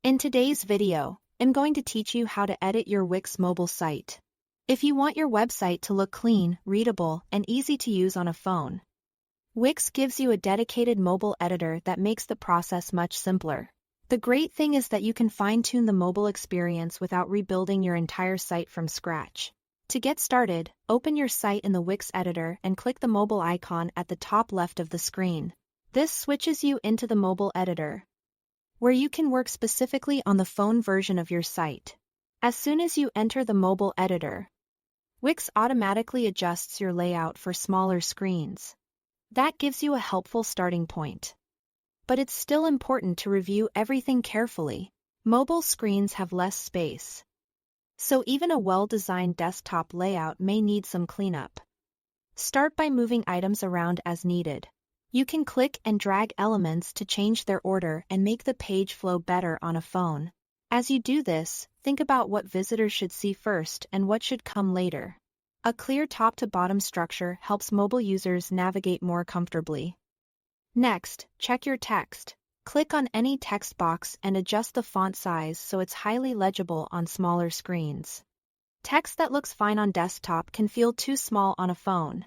In today's video, I'm going to teach you how to edit your Wix mobile site. If you want your website to look clean, readable, and easy to use on a phone, Wix gives you a dedicated mobile editor that makes the process much simpler. The great thing is that you can fine-tune the mobile experience without rebuilding your entire site from scratch. To get started, open your site in the Wix editor and click the mobile icon at the top left of the screen. This switches you into the mobile editor, where you can work specifically on the phone version of your site. As soon as you enter the mobile editor, Wix automatically adjusts your layout for smaller screens. That gives you a helpful starting point. But it's still important to review everything carefully. Mobile screens have less space, so even a well-designed desktop layout may need some cleanup. Start by moving items around as needed. You can click and drag elements to change their order and make the page flow better on a phone. As you do this, think about what visitors should see first and what should come later. A clear top-to-bottom structure helps mobile users navigate more comfortably. Next, check your text. Click on any text box and adjust the font size so it's highly legible on smaller screens. Text that looks fine on desktop can feel too small on a phone,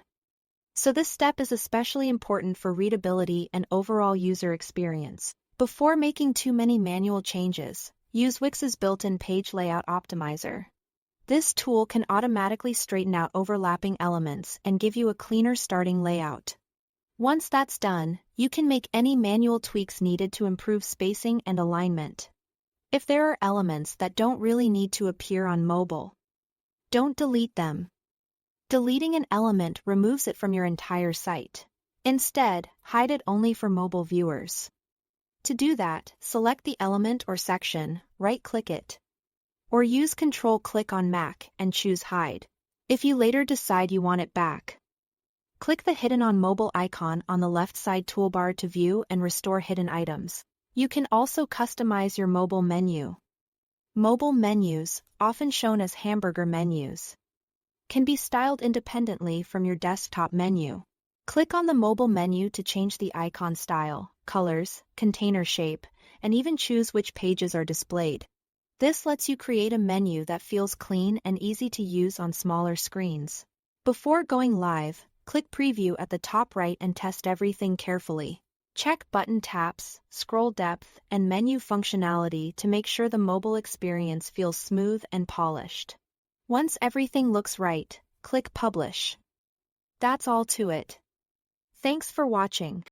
so this step is especially important for readability and overall user experience. Before making too many manual changes, use Wix's built-in Page Layout Optimizer. This tool can automatically straighten out overlapping elements and give you a cleaner starting layout. Once that's done, you can make any manual tweaks needed to improve spacing and alignment. If there are elements that don't really need to appear on mobile, don't delete them. Deleting an element removes it from your entire site. Instead, hide it only for mobile viewers. To do that, select the element or section, right-click it, or use Control-click on Mac and choose Hide. If you later decide you want it back, click the Hidden on Mobile icon on the left side toolbar to view and restore hidden items. You can also customize your mobile menu. Mobile menus, often shown as hamburger menus, can be styled independently from your desktop menu. Click on the mobile menu to change the icon style, colors, container shape, and even choose which pages are displayed. This lets you create a menu that feels clean and easy to use on smaller screens. Before going live, click Preview at the top right and test everything carefully. Check button taps, scroll depth, and menu functionality to make sure the mobile experience feels smooth and polished. Once everything looks right, click Publish. That's all to it. Thanks for watching.